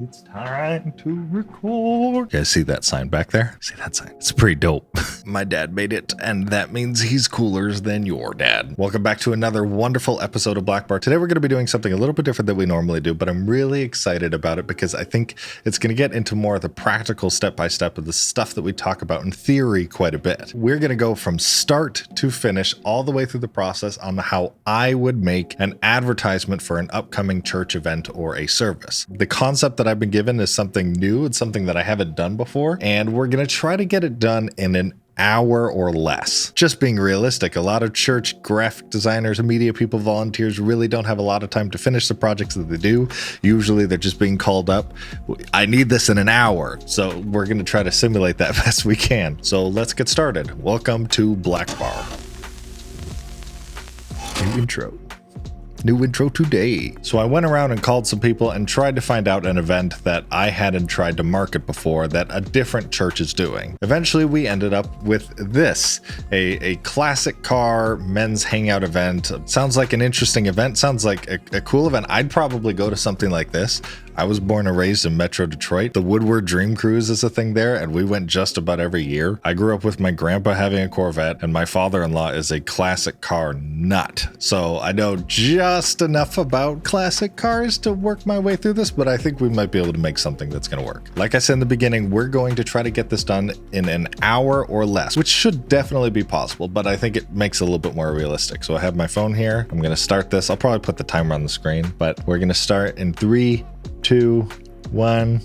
It's time to record. You guys see that sign back there? See that sign? It's pretty dope. My dad made it, and that means he's cooler than your dad. Welcome back to another wonderful episode of Blackbar. Today we're going to be doing something a little bit different than we normally do, but I'm really excited about it because I think it's going to get into more of the practical step-by-step of the stuff that we talk about in theory quite a bit. We're going to go from start to finish all the way through the process on how I would make an advertisement for an upcoming church event or a service. The concept that I've been given is something new. It's something that I haven't done before, and we're going to try to get it done in an hour or less. Just being realistic, a lot of church graphic designers and media people, volunteers really don't have a lot of time to finish the projects that they do. Usually they're just being called up. I need this in an hour. So we're going to try to simulate that best we can. So let's get started. Welcome to Blackbar. New intro today. So I went around and called some people and tried to find out an event that I hadn't tried to market before that a different church is doing. Eventually we ended up with this, a classic car men's hangout event. Sounds like an interesting event. Sounds like a cool event. I'd probably go to something like this. I was born and raised in Metro Detroit. The Woodward Dream Cruise is a thing there, and we went just about every year. I grew up with my grandpa having a Corvette, and my father-in-law is a classic car nut. So I know just enough about classic cars to work my way through this, but I think we might be able to make something that's going to work. Like I said in the beginning, we're going to try to get this done in an hour or less, which should definitely be possible, but I think it makes it a little bit more realistic. So I have my phone here. I'm going to start this. I'll probably put the timer on the screen, but we're going to start in 3, 2, 1.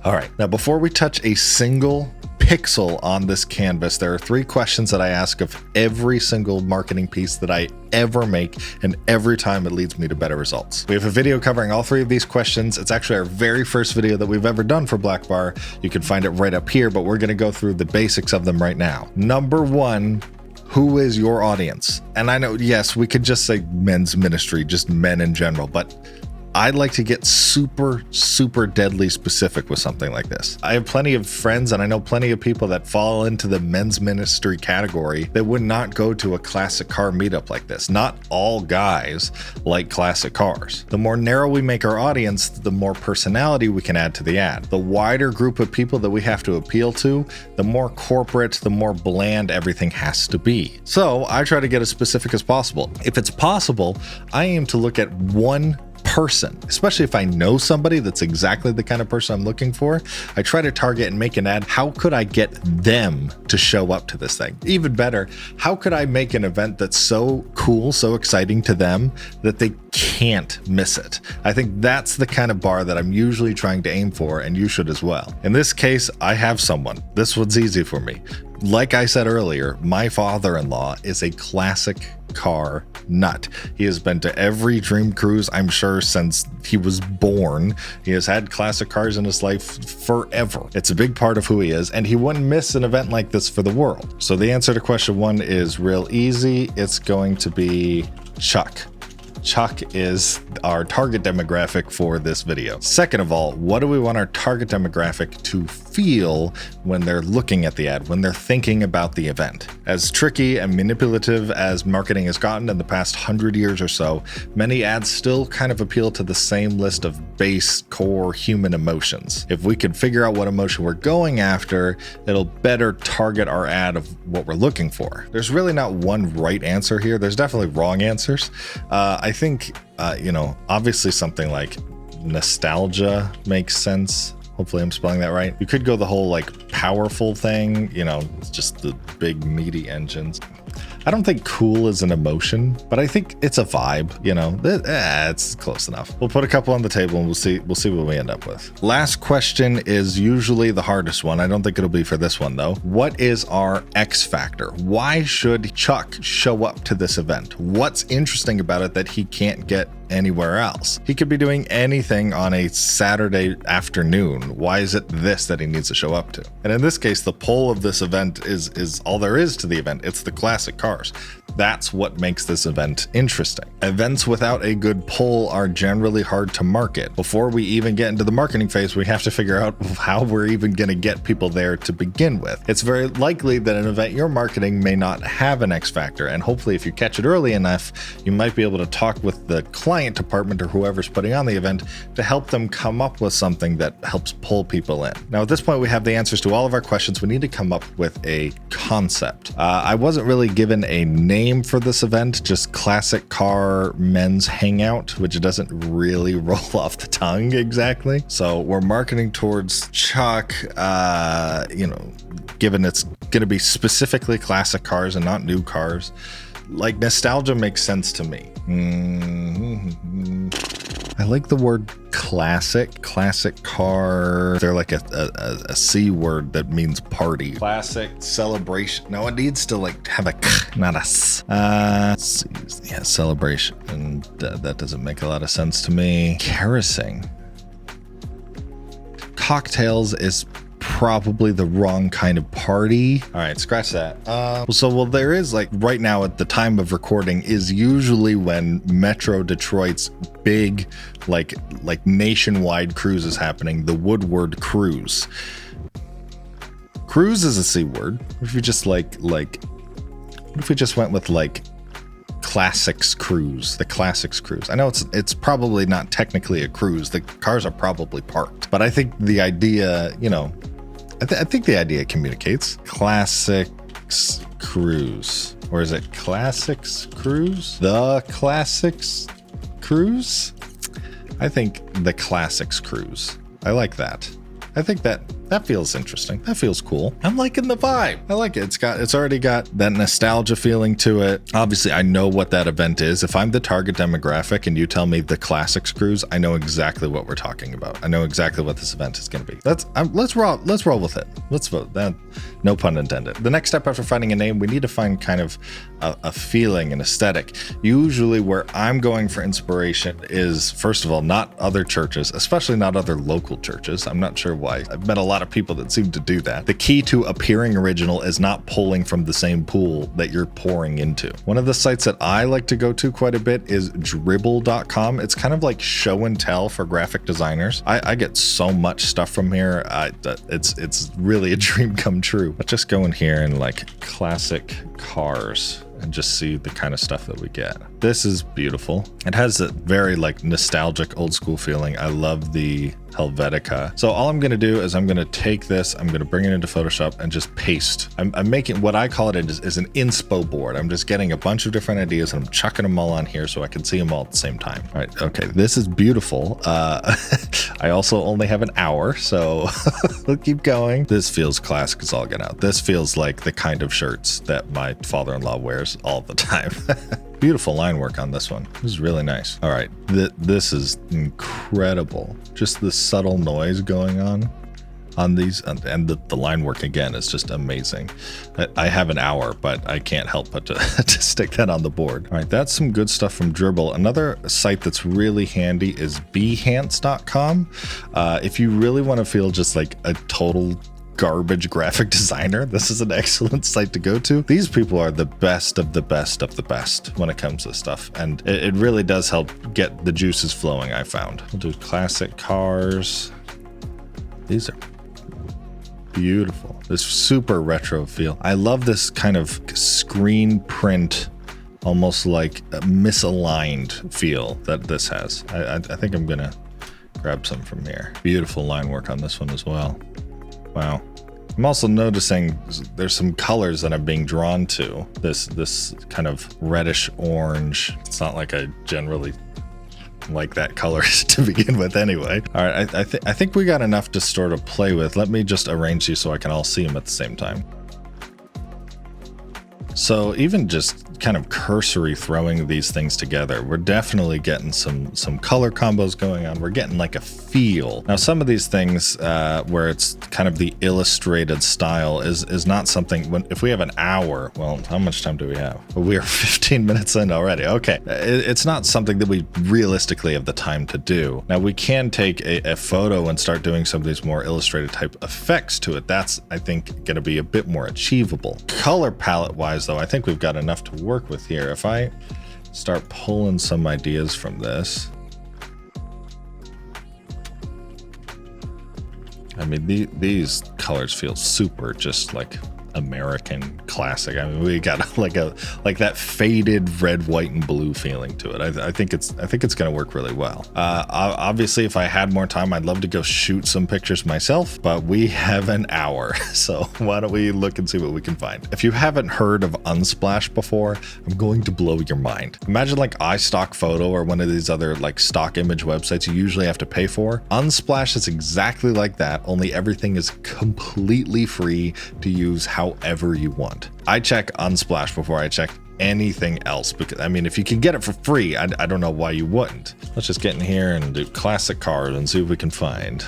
All right. Now, before we touch a single pixel on this canvas, there are 3 questions that I ask of every single marketing piece that I ever make, and every time it leads me to better results. We have a video covering all 3 of these questions. It's actually our very first video that we've ever done for Blackbar. You can find it right up here, but we're going to go through the basics of them right now. Number 1, who is your audience? And I know, yes, we could just say men's ministry, just men in general, but I'd like to get super deadly specific with something like this. I have plenty of friends, and I know plenty of people that fall into the men's ministry category that would not go to a classic car meetup like this. Not all guys like classic cars. The more narrow we make our audience, the more personality we can add to the ad. The wider group of people that we have to appeal to, the more corporate, the more bland everything has to be. So I try to get as specific as possible. If it's possible, I aim to look at one person, especially if I know somebody that's exactly the kind of person I'm looking for. I try to target and make an ad. How could I get them to show up to this thing? Even better, how could I make an event that's so cool, so exciting to them that they can't miss it? I think that's the kind of bar that I'm usually trying to aim for, and you should as well. In this case, I have someone. This one's easy for me. Like I said earlier, my father-in-law is a classic car nut. He has been to every dream cruise, I'm sure, since he was born. He has had classic cars in his life forever. It's a big part of who he is, and he wouldn't miss an event like this for the world. So the answer to question 1 is real easy. It's going to be Chuck. Chuck is our target demographic for this video. Second of all, what do we want our target demographic to feel when they're looking at the ad, when they're thinking about the event? As tricky and manipulative as marketing has gotten in the past 100 years or so, many ads still kind of appeal to the same list of base core human emotions. If we can figure out what emotion we're going after, it'll better target our ad of what we're looking for. There's really not one right answer here. There's definitely wrong answers. I think, obviously something like nostalgia makes sense. Hopefully I'm spelling that right. You could go the whole like powerful thing, it's just the big meaty engines. I don't think cool is an emotion, but I think it's a vibe, it's close enough. We'll put a couple on the table and we'll see what we end up with. Last question is usually the hardest one. I don't think it'll be for this one though. What is our X factor? Why should Chuck show up to this event? What's interesting about it that he can't get anywhere else? He could be doing anything on a Saturday afternoon. Why is it this that he needs to show up to? And in this case, the pull of this event is all there is to the event. It's the classic cars. That's what makes this event interesting. Events without a good pull are generally hard to market. Before we even get into the marketing phase, we have to figure out how we're even going to get people there to begin with. It's very likely that an event you're marketing may not have an X factor, and hopefully if you catch it early enough, you might be able to talk with the client client department or whoever's putting on the event to help them come up with something that helps pull people in. Now, at this point, we have the answers to all of our questions. We need to come up with a concept. I wasn't really given a name for this event, just Classic Car Men's Hangout, which doesn't really roll off the tongue exactly. So we're marketing towards Chuck, given it's going to be specifically classic cars and not new cars. Like, nostalgia makes sense to me. I like the word classic car. They're like a C word that means party. Classic celebration. No, it needs to like have a k, not a s. Yeah, celebration. And that doesn't make a lot of sense to me. Kerosene. Cocktails is probably the wrong kind of party. All right, scratch that. There is, like, right now at the time of recording is usually when Metro Detroit's big like nationwide cruise is happening, the Woodward Cruise. Cruise is a C word. What if you just what if we just went with like Classics Cruise, the Classics Cruise? I know it's probably not technically a cruise. The cars are probably parked, but I think the idea, I think the idea communicates. Classics Cruise. Or is it Classics Cruise? The Classics Cruise? I think the Classics Cruise. I like that. I think that feels interesting. That feels cool. I'm liking the vibe. I like it. It's already got that nostalgia feeling to it. Obviously, I know what that event is. If I'm the target demographic and you tell me the Classics Cruise, I know exactly what we're talking about. I know exactly what this event is going to be. Let's roll with it. Let's vote. That, no pun intended. The next step after finding a name, we need to find kind of a feeling, an aesthetic. Usually where I'm going for inspiration is, first of all, not other churches, especially not other local churches. I'm not sure why. I've met a lot of people that seem to do that. The key to appearing original is not pulling from the same pool that you're pouring into. One of the sites that I like to go to quite a bit is dribble.com. It's kind of like show and tell for graphic designers. I get so much stuff from here. It's really a dream come true. Let's just go in here and like classic cars and just see the kind of stuff that we get. This is beautiful. It has a very like nostalgic old school feeling. I love the Helvetica. So all I'm going to do is I'm going to take this, I'm going to bring it into Photoshop and just paste. I'm making what I call it is an inspo board. I'm just getting a bunch of different ideas and I'm chucking them all on here so I can see them all at the same time. All right. Okay. This is beautiful. I also only have an hour, so we'll keep going. This feels classic as all get out. This feels like the kind of shirts that my father-in-law wears all the time. Beautiful line work on this one. This is really nice. All right, this is incredible. Just the subtle noise going on these, and the line work again is just amazing. I have an hour, but I can't help but to stick that on the board. All right, that's some good stuff from Dribble. Another site that's really handy is behance.com. If you really want to feel just like a total garbage graphic designer, this is an excellent site to go to. These people are the best of the best of the best when it comes to stuff, and it really does help get the juices flowing, I found. We'll do classic cars. These are beautiful. This super retro feel. I love this kind of screen print, almost like a misaligned feel that this has. I think I'm gonna grab some from here. Beautiful line work on this one as well. Wow. I'm also noticing there's some colors that I'm being drawn to. This kind of reddish orange. It's not like I generally like that color to begin with anyway. All right, I think we got enough to sort of play with. Let me just arrange these so I can all see them at the same time. So even just kind of cursory throwing these things together, we're definitely getting some color combos going on. We're getting like a feel. Now, some of these things where it's kind of the illustrated style is not something, if we have an hour, well, how much time do we have? Well, we are 15 minutes in already. Okay. It's not something that we realistically have the time to do. Now, we can take a photo and start doing some of these more illustrated type effects to it. That's, I think, going to be a bit more achievable. Color palette wise, though, I think we've got enough to work with here. If I start pulling some ideas from this, I mean, these colors feel super just like American classic. I mean, we got like that faded red, white, and blue feeling to it. I think it's going to work really well. Obviously, if I had more time, I'd love to go shoot some pictures myself, but we have an hour, so why don't we look and see what we can find. If you haven't heard of Unsplash before, I'm going to blow your mind. Imagine like iStock Photo or one of these other like stock image websites you usually have to pay for. Unsplash is exactly like that, only everything is completely free to use however you want. I check Unsplash before I check anything else, because I mean, if you can get it for free, I don't know why you wouldn't. Let's just get in here and do classic cars and see if we can find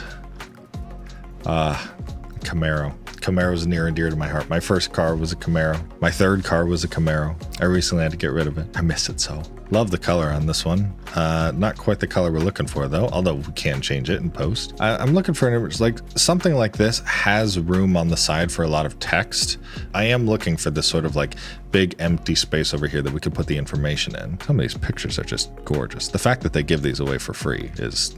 Camaro. Camaro's near and dear to my heart. My first car was a Camaro. My third car was a Camaro. I recently had to get rid of it. I miss it so. Love the color on this one. Not quite the color we're looking for though, although we can change it in post. I'm looking for an image like something like this has room on the side for a lot of text. I am looking for this sort of like big empty space over here that we could put the information in. Some of these pictures are just gorgeous. The fact that they give these away for free is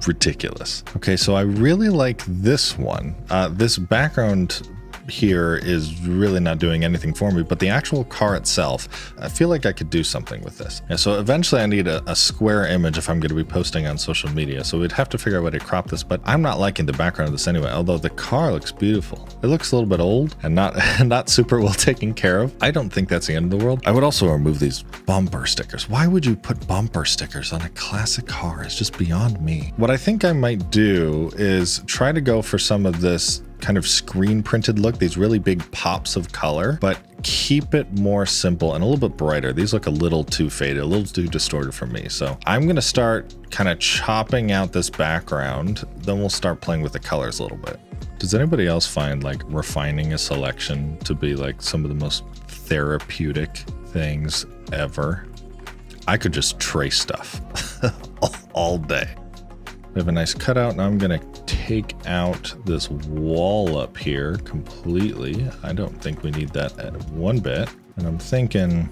ridiculous. Okay, so I really like this one. This background here is really not doing anything for me, but the actual car itself, I feel like I could do something with this. Yeah, so eventually I need a square image if I'm going to be posting on social media, so we'd have to figure out a way to crop this, but I'm not liking the background of this anyway, although the car looks beautiful. It looks a little bit old and not super well taken care of. I don't think that's the end of the world. I would also remove these bumper stickers. Why would you put bumper stickers on a classic car? It's just beyond me. What I think I might do is try to go for some of this kind of screen printed look, these really big pops of color, but keep it more simple and a little bit brighter. These look a little too faded, a little too distorted for me. So I'm gonna start kind of chopping out this background, then we'll start playing with the colors a little bit. Does anybody else find like refining a selection to be like some of the most therapeutic things ever? I could just trace stuff all day. We have a nice cutout. Now I'm gonna take out this wall up here completely. I don't think we need that at one bit. And I'm thinking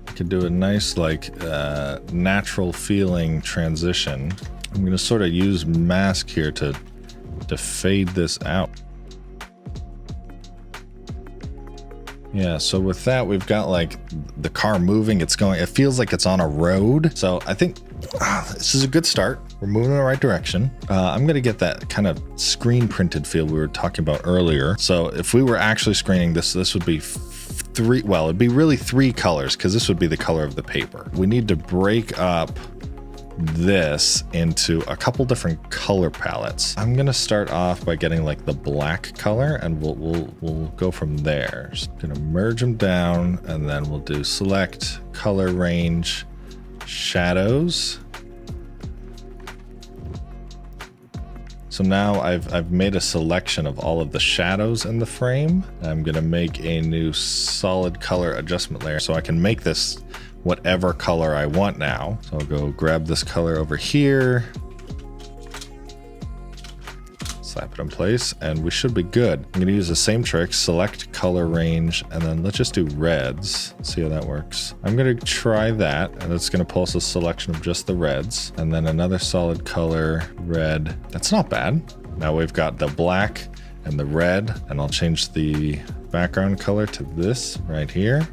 I could do a nice like natural feeling transition. I'm gonna sort of use mask here to fade this out. Yeah, so with that, we've got like the car moving, it feels like it's on a road. So I think this is a good start. We're moving in the right direction. I'm gonna get that kind of screen printed feel we were talking about earlier. So if we were actually screening this would be it'd be really three colors, because this would be the color of the paper. We need to break up this into a couple different color palettes. I'm gonna start off by getting like the black color, and we'll go from there. Just gonna merge them down, and then we'll do select, color range, shadows. So now I've made a selection of all of the shadows in the frame. I'm gonna make a new solid color adjustment layer so I can make this whatever color I want now. So I'll go grab this color over here, slap it in place, and we should be good. I'm gonna use the same trick, select color range, and then let's just do reds. See how that works. I'm gonna try that, and it's gonna pull us a selection of just the reds, and then another solid color, red. That's not bad. Now we've got the black and the red, and I'll change the background color to this right here.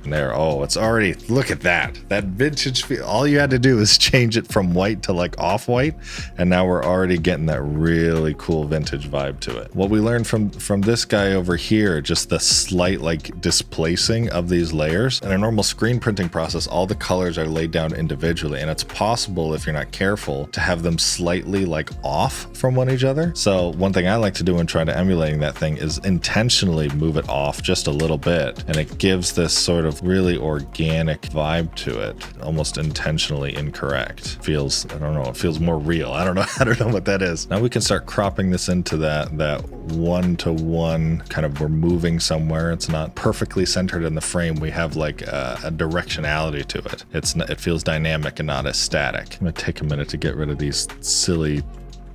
There, oh, it's already, look at that vintage feel. All you had to do is change it from white to like off-white, and now we're already getting that really cool vintage vibe to it. What we learned from this guy over here, just the slight like displacing of these layers. In a normal screen printing process, all the colors are laid down individually, and it's possible, if you're not careful, to have them slightly like off from one each other. So one thing I like to do when trying to emulating that thing is intentionally move it off just a little bit, and it gives this sort of really organic vibe to it, almost intentionally incorrect. Feels, I don't know, it feels more real. I don't know what that is. Now we can start cropping this into that one-to-one kind of, we're moving somewhere. It's not perfectly centered in the frame. We have like a directionality to it. It feels dynamic and not as static. I'm gonna take a minute to get rid of these silly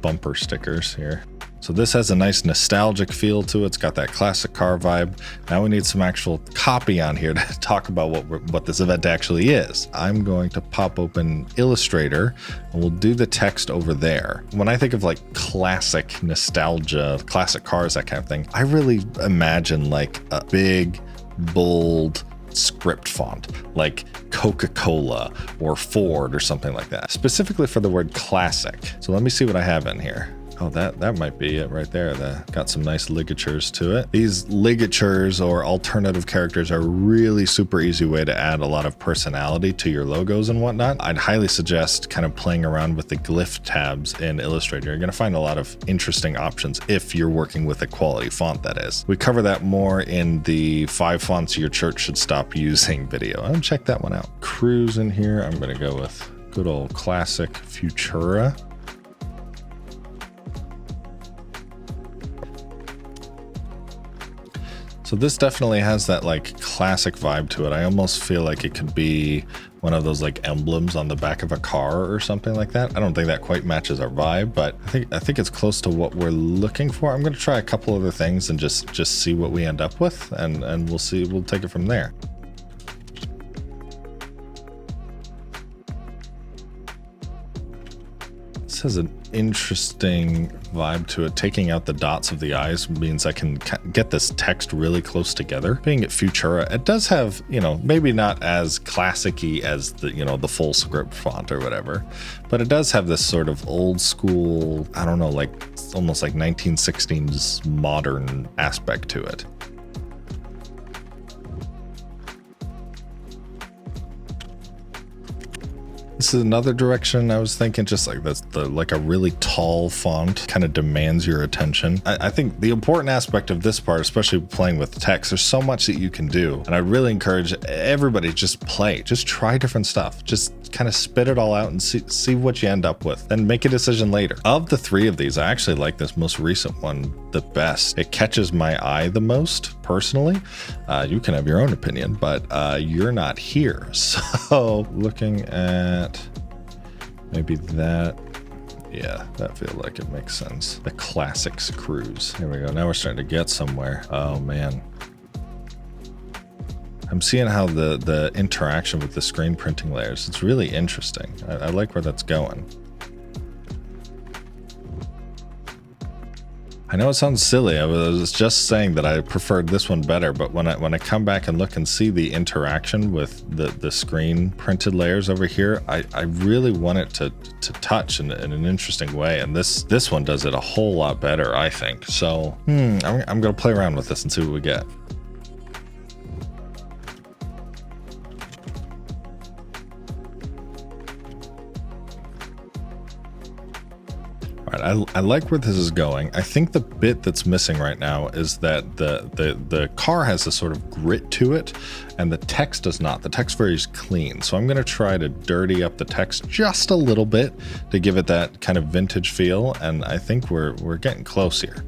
bumper stickers here. So this has a nice nostalgic feel to it. It's got that classic car vibe. Now we need some actual copy on here to talk about what this event actually is. I'm going to pop open Illustrator and we'll do the text over there. When I think of like classic nostalgia, classic cars, that kind of thing, I really imagine like a big, bold script font like Coca-Cola or Ford or something like that, specifically for the word classic. So let me see what I have in here. Oh, that might be it right there. That got some nice ligatures to it. These ligatures or alternative characters are a really super easy way to add a lot of personality to your logos and whatnot. I'd highly suggest kind of playing around with the glyph tabs in Illustrator. You're going to find a lot of interesting options if you're working with a quality font, that is. We cover that more in the 5 fonts your church should stop using video. I'll check that one out. Cruise in here. I'm going to go with good old classic Futura. So this definitely has that like classic vibe to it. I almost feel like it could be one of those like emblems on the back of a car or something like that. I don't think that quite matches our vibe, but I think it's close to what we're looking for. I'm going to try a couple other things and just see what we end up with, and we'll see. We'll take it from there. This has an interesting vibe to it. Taking out the dots of the eyes means I can get this text really close together. Being at Futura, it does have, you know, maybe not as classic-y as the, you know, the full script font or whatever, but it does have this sort of old school, I don't know, like almost like 1916s modern aspect to it. This is another direction I was thinking, just like this, like a really tall font kind of demands your attention. I think the important aspect of this part, especially playing with text, there's so much that you can do. And I really encourage everybody to just play, just try different stuff. Just kind of spit it all out and see what you end up with, and make a decision later. Of the 3 of these, I actually like this most recent one the best. It catches my eye the most personally. You can have your own opinion, but you're not here. So looking at maybe that, yeah, that feels like it makes sense. The classics cruise. Here we go. Now we're starting to get somewhere. Oh man. I'm seeing how the interaction with the screen printing layers, it's really interesting. I like where that's going. I know it sounds silly. I was just saying that I preferred this one better, but when I come back and look and see the interaction with the screen printed layers over here, I really want it to touch in an interesting way, and this one does it a whole lot better, I think. So I'm gonna play around with this and see what we get. I like where this is going. I think the bit that's missing right now is that the car has a sort of grit to it, and the text does not. The text very clean. So I'm going to try to dirty up the text just a little bit to give it that kind of vintage feel, and I think we're getting close here.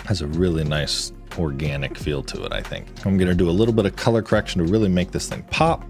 Has a really nice organic feel to it, I think. I'm going to do a little bit of color correction to really make this thing pop.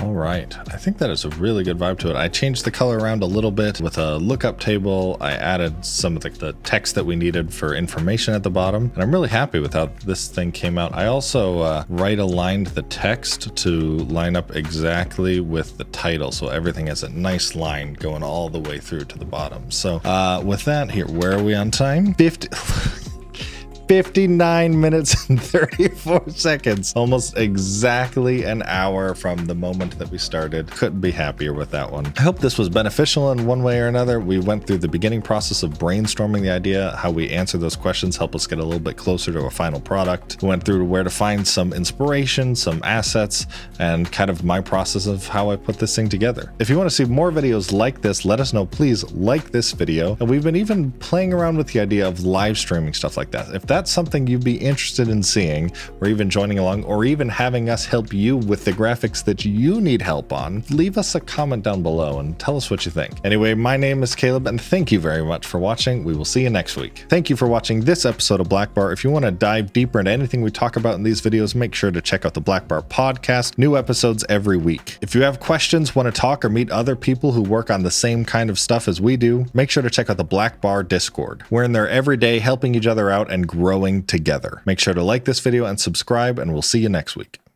All right, I think that is a really good vibe to it. I changed the color around a little bit with a lookup table. I added some of the text that we needed for information at the bottom, and I'm really happy with how this thing came out. I also right aligned the text to line up exactly with the title, so everything has a nice line going all the way through to the bottom. So with that, here, where are we on time? 59 minutes and 34 seconds, almost exactly an hour from the moment that we started. Couldn't be happier with that one. I hope this was beneficial in one way or another. We went through the beginning process of brainstorming the idea, how we answer those questions, help us get a little bit closer to a final product. We went through where to find some inspiration, some assets, and kind of my process of how I put this thing together. If you want to see more videos like this, let us know. Please like this video. And we've been even playing around with the idea of live streaming stuff like that. If that that's something you'd be interested in seeing, or even joining along, or even having us help you with the graphics that you need help on, leave us a comment down below and tell us what you think. Anyway, my name is Caleb, and thank you very much for watching. We will see you next week. Thank you for watching this episode of Blackbar. If you want to dive deeper into anything we talk about in these videos, make sure to check out the Blackbar podcast. New episodes every week. If you have questions, want to talk, or meet other people who work on the same kind of stuff as we do, make sure to check out the Blackbar Discord. We're in there every day helping each other out and growing together. Make sure to like this video and subscribe, and we'll see you next week.